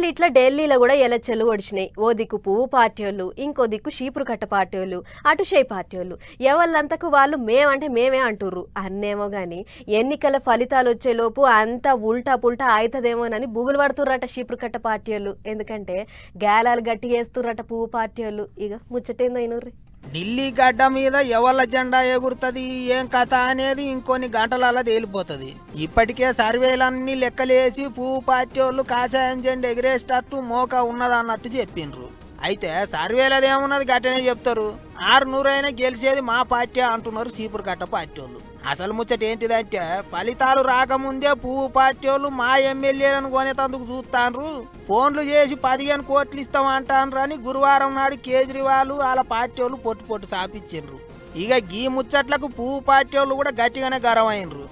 ఇట్లా ఢిల్లీలో కూడా ఎలచ్చలు ఒడిచినాయి. ఓ దిక్కు పువ్వు పార్టీలు, ఇంకో దిక్కు షీపురు కట్ట పార్టీలు, అటు షే పార్టీలు. ఎవళ్ళంతకు వాళ్ళు మేమంటే మేమే అంటుర్రు. అన్నేమో గాని ఎన్నికల ఫలితాలు వచ్చేలోపు అంతా ఉల్టా పుల్టా అవుతుందేమోనని బుగులు పడుతుర్రట షీపురు కట్ట పార్టీలు. ఎందుకంటే గేలాలు గట్టి వేస్తుర్రట పువ్వు పార్టీలు. ఇక ముచ్చటేందో అయినర్రి. ఢిల్లీ గడ్డ మీద ఎవళ్ళ జెండా ఎగురుతుంది ఏం కథ అనేది ఇంకొన్ని గంటలలో తేలిపోతుంది. ఇప్పటికే సర్వేలన్నీ లెక్కలేసి పువ్వు పార్టీ వాళ్ళు కాషాయం జెండా ఎగిరేసేటట్టు మోక ఉన్నదన్నట్టు చెప్పిండ్రు. అయితే సర్వేలదేమున్నది గట్టనే చెప్తారు. 600 అయినా గెలిచేది మా పార్టీ అంటున్నారు చీపురు కట్ట పార్టీ వాళ్ళు. అసలు ముచ్చట ఏంటిదంటే ఫలితాలు రాకముందే పువ్వు పార్టీ వాళ్ళు మా ఎమ్మెల్యేలను కొనేటందుకు చూస్తాన్రు. ఫోన్లు చేసి 15 కోట్లు ఇస్తామంటాన్రు అని గురువారం నాడు కేజ్రీవాల్ వాళ్ళ పార్టీ వాళ్ళు పొట్టు సాపించిండ్రు. ఇక గీ ముచ్చట్లకు పువ్వు పార్టీ వాళ్ళు కూడా గట్టిగానే గరమైనరు.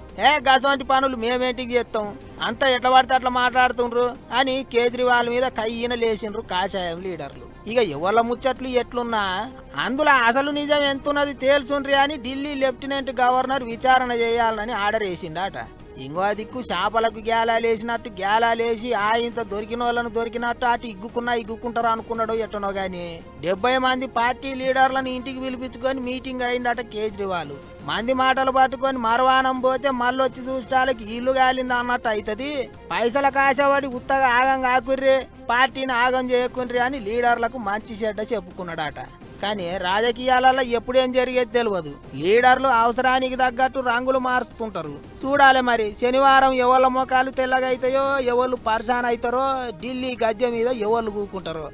గసంటి పనులు మేమేంటికి చేస్తాం, అంతా ఎట్లా పడితే అట్లా మాట్లాడుతుండ్రు అని కేజ్రీవాల్ మీద కయ్యిన లేచిండ్రు కాషాయం లీడర్లు. ఇక ఎవళ్ళ ముచ్చట్లు ఎట్లున్నా అందులో అసలు నిజం ఎంతున్నది తేల్చుండ్రి అని ఢిల్లీ లెఫ్టినెంట్ గవర్నర్ విచారణ చేయాలని ఆర్డర్ వేసిండట. ఇంకో దిక్కు చేపలకు గేలాలేసినట్టు గేలాలేసి ఇంత దొరికిన వాళ్ళను దొరికినట్టు అటు ఇగ్గుకుంటారు అనుకున్నాడో ఎట్టనో గాని 70 మంది పార్టీ లీడర్లను ఇంటికి పిలిపించుకొని మీటింగ్ అయిందట కేజ్రీవాల్. మంది మాటలు పట్టుకొని మరవానం పోతే మళ్ళొచ్చి చూస్తాలకి ఇల్లు గాలింది అన్నట్టు అవుతుంది. పైసల కాశపడి ఉత్తగా ఆగం కాకుర్రి, పార్టీని ఆగం చేయకుర్రి అని లీడర్లకు మంచి చెడ్డ చెప్పుకున్నాడట. కానీ రాజకీయాలలో ఎప్పుడేం జరిగేది తెలియదు. లీడర్లు అవసరానికి తగ్గట్టు రంగులు మారుస్తుంటారు. చూడాలి మరి శనివారం ఎవళ్ళ ముఖాలు తెల్లగైతాయో, ఎవళ్ళు పర్సాన్ అవుతారో, ఢిల్లీ గద్దె మీద ఎవళ్ళు కూకుంటారో.